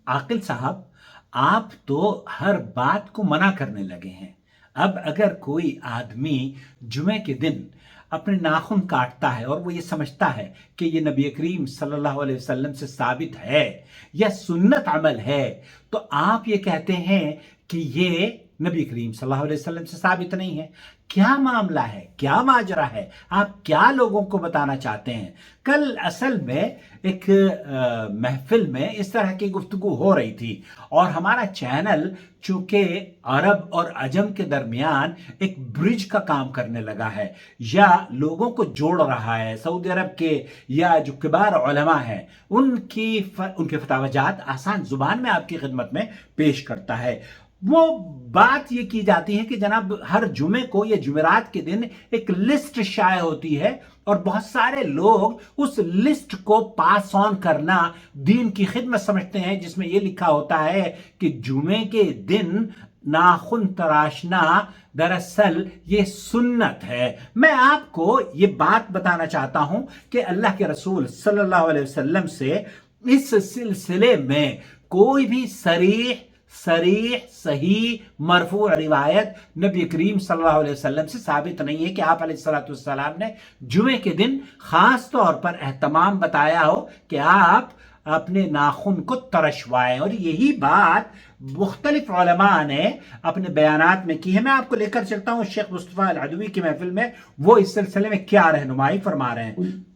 عاقل صاحب، آپ تو ہر بات کو منع کرنے لگے ہیں۔ اب اگر کوئی آدمی جمعے کے دن اپنے ناخن کاٹتا ہے اور وہ یہ سمجھتا ہے کہ یہ نبی کریم صلی اللہ علیہ وسلم سے ثابت ہے یا سنت عمل ہے، تو آپ یہ کہتے ہیں کہ یہ نبی کریم صلی اللہ علیہ وسلم سے ثابت نہیں ہے۔ کیا معاملہ ہے؟ کیا ماجرا ہے؟ آپ کیا لوگوں کو بتانا چاہتے ہیں؟ کل اصل میں ایک محفل میں اس طرح کی گفتگو ہو رہی تھی، اور ہمارا چینل چونکہ عرب اور عجم کے درمیان ایک برج کا کام کرنے لگا ہے، یا لوگوں کو جوڑ رہا ہے، سعودی عرب کے یا جو کبار علماء ہیں ان کے فتاوی جات آسان زبان میں آپ کی خدمت میں پیش کرتا ہے۔ وہ بات یہ کی جاتی ہے کہ جناب ہر جمعے کو یا جمعرات کے دن ایک لسٹ شائع ہوتی ہے، اور بہت سارے لوگ اس لسٹ کو پاس آن کرنا دین کی خدمت سمجھتے ہیں، جس میں یہ لکھا ہوتا ہے کہ جمعے کے دن ناخن تراشنا دراصل یہ سنت ہے۔ میں آپ کو یہ بات بتانا چاہتا ہوں کہ اللہ کے رسول صلی اللہ علیہ وسلم سے اس سلسلے میں کوئی بھی صریح صحیح مرفوع روایت نبی کریم صلی اللہ علیہ وسلم سے ثابت نہیں ہے کہ آپ علیہ الصلوۃ والسلام نے جمعے کے دن خاص طور پر اہتمام بتایا ہو کہ آپ اپنے ناخن کو ترشوائیں، اور یہی بات مختلف علماء نے اپنے بیانات میں کی ہے۔ میں آپ کو لے کر چلتا ہوں شیخ مصطفیٰ العدوی کی محفل میں، وہ اس سلسلے میں کیا رہنمائی فرما رہے ہیں۔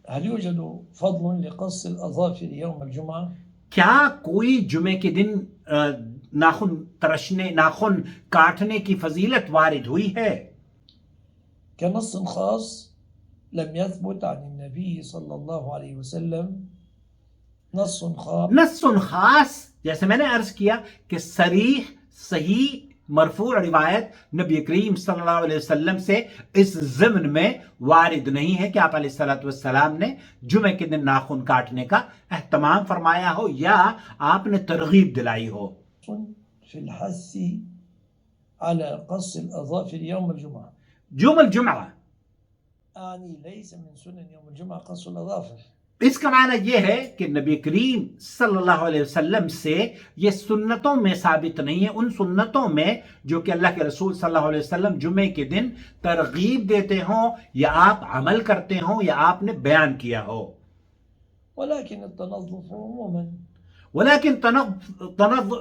هل يوجد فضل لقص الأظافر يوم الجمعة؟ کیا کوئی جمعے کے دن ناخن کاٹنے کی فضیلت وارد ہوئی ہے؟ كنص خاص لم يثبت عن النبي صلى الله عليه وسلم نص خاص، جیسے میں نے عرض کیا کہ صریح صحیح مرفوع روایت نبی کریم صلی اللہ علیہ وسلم سے اس ضمن میں وارد نہیں ہے کہ آپ علیہ الصلوۃ والسلام نے جمعے کے دن ناخن کاٹنے کا اہتمام فرمایا ہو یا آپ نے ترغیب دلائی ہو۔ في الحث على قص الأظافر يوم الجمعة. يوم الجمعة يعني ليس من سنن يوم الجمعة قص الأظافر. اس کا معنی یہ ہے کہ نبی کریم صلی اللہ علیہ وسلم سے یہ سنتوں میں ثابت نہیں ہے، ان سنتوں میں جو کہ اللہ کے رسول صلی اللہ علیہ وسلم جمعے کے دن ترغیب دیتے ہوں یا آپ عمل کرتے ہوں یا آپ نے بیان کیا ہو۔ ولكن التنظف عموما، لیکن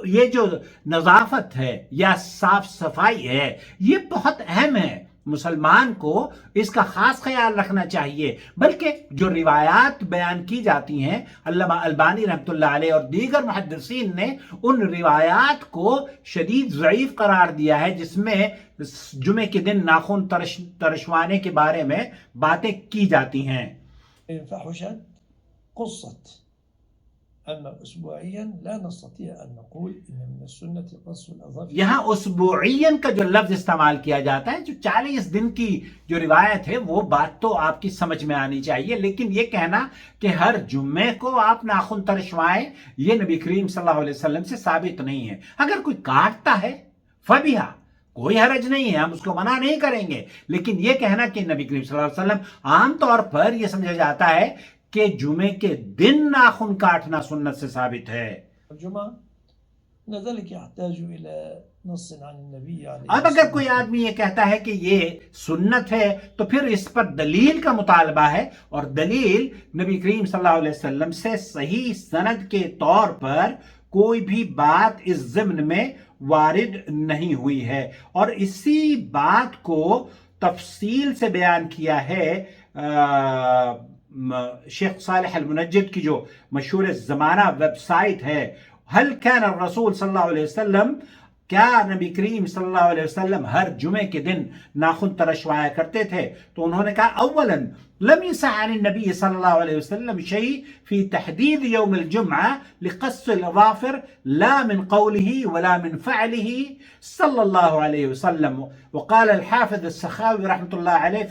یہ جو نظافت ہے یا صاف صفائی ہے یہ بہت اہم ہے، مسلمان کو اس کا خاص خیال رکھنا چاہیے۔ بلکہ جو روایات بیان کی جاتی ہیں، علامہ البانی رحمۃ اللہ علیہ اور دیگر محدثین نے ان روایات کو شدید ضعیف قرار دیا ہے جس میں جمعے کے دن ناخن ترشوانے کے بارے میں باتیں کی جاتی ہیں۔ فحشت قصت، أما أسبوعيا لا نستطيع أن نقول إن من السنة قص الأظافر۔ یہاں اسبوعین کا جو لفظ استعمال کیا جاتا ہے، جو 40 دن کی جو روایت ہے، وہ بات تو آپ کی سمجھ میں آنی چاہیے، لیکن یہ کہنا کہ ہر جمعے کو آپ ناخن ترشوائیں یہ نبی کریم صلی اللہ علیہ وسلم سے ثابت نہیں ہے۔ اگر کوئی کاٹتا ہے فبیہا، کوئی حرج نہیں ہے، ہم اس کو منع نہیں کریں گے، لیکن یہ کہنا کہ نبی کریم صلی اللہ علیہ وسلم عام طور پر یہ سمجھا جاتا ہے کہ جمعے کے دن ناخن کاٹنا سنت سے ثابت ہے۔ اب اگر کوئی آدمی یہ کہتا ہے کہ یہ سنت ہے تو پھر اس پر دلیل کا مطالبہ ہے، اور دلیل نبی کریم صلی اللہ علیہ وسلم سے صحیح سند کے طور پر کوئی بھی بات اس ضمن میں وارد نہیں ہوئی ہے، اور اسی بات کو تفصیل سے بیان کیا ہے شیخ صالح المنجد کی جو مشہور زمانہ ویب سائٹ ہے، هل كان الرسول صلی اللہ علیہ وسلم، کیا نبی کریم صلی اللہ علیہ وسلم ہر جمعے کے دن ناخن ترشوایا کرتے تھے؟ تو انہوں نے کہا اولا لم يصح عن النبي صلى الله عليه وسلم شيء في تحديد يوم الجمعة لقص الأظافر، لا من قوله ولا من فعله صلى الله عليه وسلم۔ وقال الحافظ السخاوي رحمة الله عليه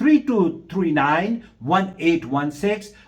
3239, 1816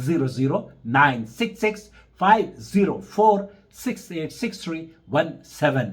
009665046863117।